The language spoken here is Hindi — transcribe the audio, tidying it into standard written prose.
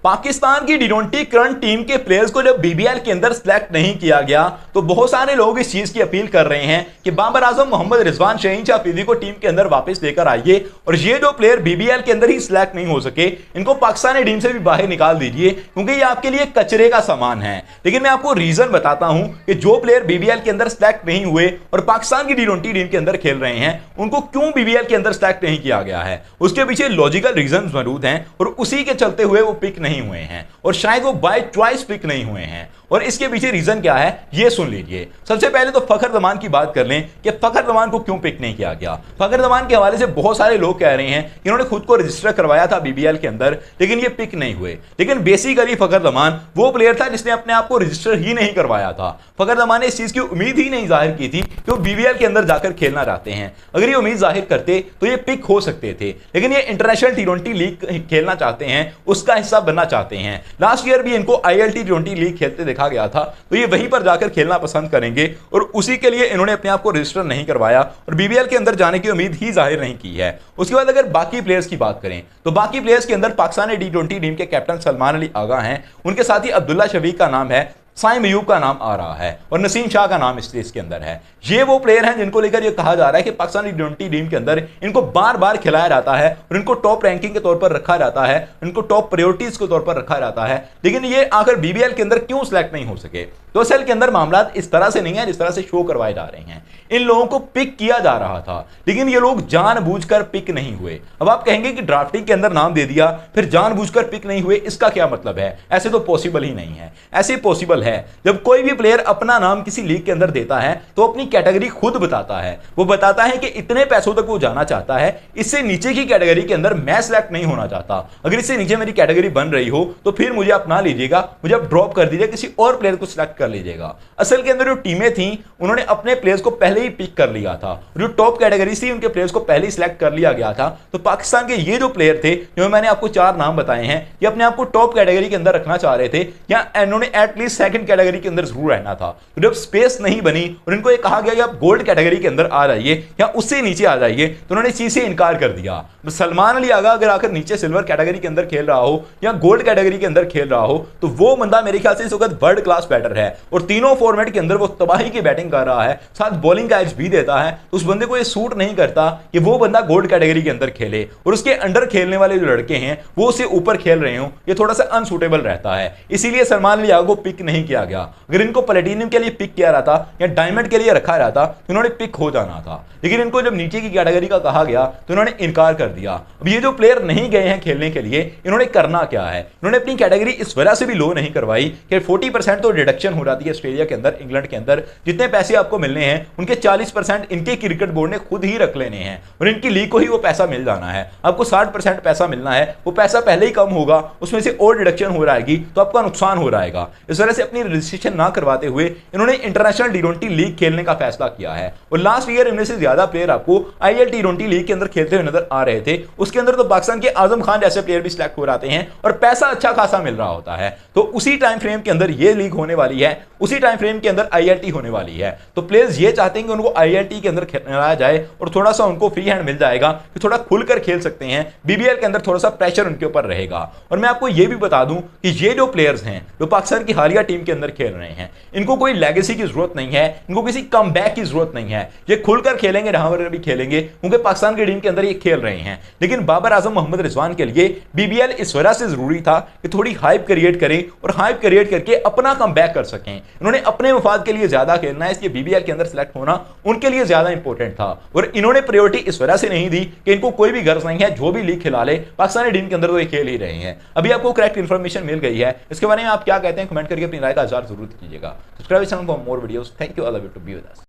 पाकिस्तान की टी20 करंट टीम के प्लेयर्स को जब बीबीएल के अंदर सिलेक्ट नहीं किया गया तो बहुत सारे लोग इस चीज की अपील कर रहे हैं कि बाबर आजम मोहम्मद रिजवान शहीन अफरीदी को टीम के अंदर वापस लेकर आइए और ये जो प्लेयर बीबीएल के अंदर ही सिलेक्ट नहीं हो सके इनको पाकिस्तानी टीम से भी बाहर निकाल दीजिए क्योंकि ये आपके लिए कचरे का सामान है। लेकिन मैं आपको रीजन बताता हूं कि जो प्लेयर बीबीएल के अंदर सिलेक्ट नहीं हुए और पाकिस्तान की टी20 टीम के अंदर खेल रहे हैं उनको क्यों बीबीएल के अंदर सिलेक्ट नहीं किया गया है, उसके पीछे लॉजिकल रीजन मौजूद हैं और उसी के चलते हुए वो पिक नहीं हुए हैं और शायद वो बाय चॉइस पिक नहीं हुए हैं। और इसके पीछे रीजन क्या है ये सुन लीजिए। सबसे पहले तो फखर जमान की बात कर लें कि फखर जमान को क्यों पिक नहीं किया गया। फखर जमान के हवाले से बहुत सारे लोग कह रहे हैं कि इन्होंने खुद को रजिस्टर करवाया था बीबीएल के अंदर लेकिन ये पिक नहीं हुए। लेकिन बेसिकली फखर जमान वो प्लेयर था जिसने अपने आप को रजिस्टर ही नहीं करवाया था। फखर जमान ने इस चीज की उम्मीद ही नहीं जाहिर की थी कि वो बीबीएल के अंदर जाकर खेलना चाहते हैं। अगर ये उम्मीद जाहिर करते तो ये पिक हो सकते थे, लेकिन ये इंटरनेशनल टी20 लीग खेलना चाहते हैं, उसका हिस्सा बनना चाहते हैं। लास्ट ईयर भी इनको ILT टी20 लीग खेलते देखा गया था तो ये वहीं पर जाकर खेलना पसंद करेंगे और उसी के लिए इन्होंने अपने आप को रजिस्टर नहीं करवाया और बीबीएल के अंदर जाने की उम्मीद ही जाहिर नहीं की है। उसके बाद अगर बाकी प्लेयर्स की बात करें तो बाकी प्लेयर्स के अंदर पाकिस्तानी टी20 टीम के कैप्टन सलमान अली आगा हैं, उनके साथ ही अब्दुल्ला शफीक का नाम है, साइम अयूब का नाम आ रहा है और नसीम शाह का नाम इस लिस्ट के अंदर है। ये वो प्लेयर हैं जिनको लेकर ये कहा जा रहा है कि पाकिस्तानी टी20 टीम के अंदर इनको बार बार खिलाया जाता है और इनको टॉप रैंकिंग के तौर पर रखा जाता है, इनको टॉप प्रायोरिटीज के तौर पर रखा जाता है, लेकिन ये आकर बीबीएल के अंदर क्यों सिलेक्ट नहीं हो सके। तो असल के अंदर मामला इस तरह से नहीं है जिस तरह से शो करवाए जा रहे हैं। इन लोगों को पिक किया जा रहा था लेकिन ये लोग जानबूझकर पिक नहीं हुए। अब आप कहेंगे कि ड्राफ्टिंग के अंदर नाम दे दिया फिर जानबूझकर पिक नहीं हुए, इसका क्या मतलब है? ऐसे तो पॉसिबल ही नहीं है। ऐसे पॉसिबल है जब कोई भी प्लेयर अपना नाम किसी लीग के अंदर देता है तो अपनी कैटेगरी खुद बताता है। वो बताता है कि इतने पैसों तक वो जाना चाहता है, इससे नीचे की कैटेगरी के अंदर मैं सिलेक्ट नहीं होना चाहता। अगर इससे नीचे मेरी कैटेगरी बन रही हो तो फिर मुझे अपना लीजिएगा, मुझे आप ड्रॉप कर दीजिए, किसी और प्लेयर को सिलेक्ट कर लीजिएगा। असल के अंदर जो टीमें थी उन्होंने अपने प्लेयर्स को पहले ही पिक कर लिया था, जो टॉप कैटेगरी थी उनके प्लेयर्स को पहले ही सिलेक्ट कर लिया गया था। तो पाकिस्तान के ये जो प्लेयर थे जो मैंने आपको 4 नाम बताए हैं ये अपने आप को टॉप कैटेगरी के अंदर रखना चाह रहे थे या इन्होंने एटलीस्ट सेकंड कैटेगरी के अंदर जरूर रहना था। तो जब स्पेस नहीं बनी और इनको ये कहा गया कि आप गोल्ड कैटेगरी के अंदर आ जाइए या उससे नीचे आ जाइए तो उन्होंने इस चीज से इनकार कर दिया। तो सलमान अली आगा अगर आकर नीचे सिल्वर कैटेगरी के अंदर खेल रहा हो या गोल्ड कैटेगरी के अंदर खेल रहा हो तो वो बंदा मेरे ख्याल से इस वक्त वर्ल्ड क्लास बैटर है और तीनों फॉर्मेट के अंदर वो तबाही की बैटिंग कर रहा है, साथ बॉलिंग का एज भी देता है। तो उस बंदे को ये सूट नहीं करता कि वो बंदा गोल्ड कैटेगरी के अंदर खेले और उसके अंडर खेलने वाले जो लड़के हैं वो उससे ऊपर खेल रहे हो, ये थोड़ा सा अनसूटेबल रहता है। इसीलिए सलमान अली आगा को पिक नहीं किया गया। अगर इनको प्लेटिनियम के लिए पिक किया रहा था या डायमंड के लिए रखा रहा था तो इन्होंने पिक हो जाना था, लेकिन इनको जब नीचे की कैटेगरी का कहा गया तो इन्होंने इनकार कर दिया। अब ये जो प्लेयर नहीं गए हैं खेलने के लिए इन्होंने करना क्या है, इन्होंने अपनी कैटेगरी इस वजह से भी लो नहीं करवाई कि 40% तो डिडक्शन हो जाती है ऑस्ट्रेलिया के अंदर, इंग्लैंड के अंदर जितने पैसे आपको मिलने हैं उनके 40% इनके क्रिकेट बोर्ड ने खुद ही रख लेने हैं और इनकी लीग को ही वो पैसा मिल जाना है। आपको 60% पैसा मिलना है, वो पैसा पहले ही कम होगा, उसमें से और डिडक्शन हो जाएगी तो आपका नुकसान हो जाएगा। इस वजह से अपनी रजिस्ट्रेशन ना करवाते हुए इन्होंने इंटरनेशनल टी20 लीग खेलने का फैसला किया है और लास्ट ईयर इनमें से ज्यादा प्लेयर आपको ILT टी20 लीग के अंदर खेलते हुए नजर आ रहे थे। उसके अंदर तो पाकिस्तान के आजम खान जैसे प्लेयर भी सिलेक्ट हो जाते हैं और पैसा अच्छा खासा मिल रहा होता है। तो उसी टाइम फ्रेम के अंदर ये लीग होने वाली है, उसी टाइम फ्रेम के अंदर ILT होने वाली है। तो प्लेयर्स ये चाहते हैं कि उनको ILT के अंदर खिलाया जाए और थोड़ा सा उनको फ्री हैंड मिल जाएगा कि थोड़ा खुलकर खेल सकते हैं। बीबीएल के अंदर थोड़ा सा प्रेशर उनके ऊपर रहेगा। और मैं आपको ये भी बता दूं कि ये जो प्लेयर्स हैं जो पाकिस्तान की हालिया टीम के अंदर खेल रहे हैं इनको कोई लेगेसी की जरूरत नहीं है, इनको किसी कमबैक की जरूरत नहीं है। ये खुलकर खेलेंगे जहां पर भी खेलेंगे क्योंकि पाकिस्तान की टीम के अंदर ये खेल रहे हैं। लेकिन बाबर आजम मोहम्मद रिजवान के लिए बीबीएल इस वजह से जरूरी था कि थोड़ी हाइप क्रिएट करें और हाइप क्रिएट करके अपना कमबैक कर सकें। इन्होंने अपने मफाद के लिए ज्यादा खेलना है, इसलिए बीबीएल के अंदर सिलेक्ट होना उनके लिए ज्यादा इंपॉर्टेंट था और इन्होंने प्रायोरिटी इस वजह से नहीं दी कि इनको कोई भी गर्ज नहीं है जो भी लीग खिला ले, पाकिस्तानी टीम के अंदर तो ये खेल ही रहे हैं। अभी आपको करेक्ट इंफॉर्मेशन मिल गई है, इसके बारे में आप क्या कहते हैं कमेंट करके अपनी राय का इज़हार जरूर कीजिएगा। Subscribe channel for more videos. Thank you, I love you to be with us.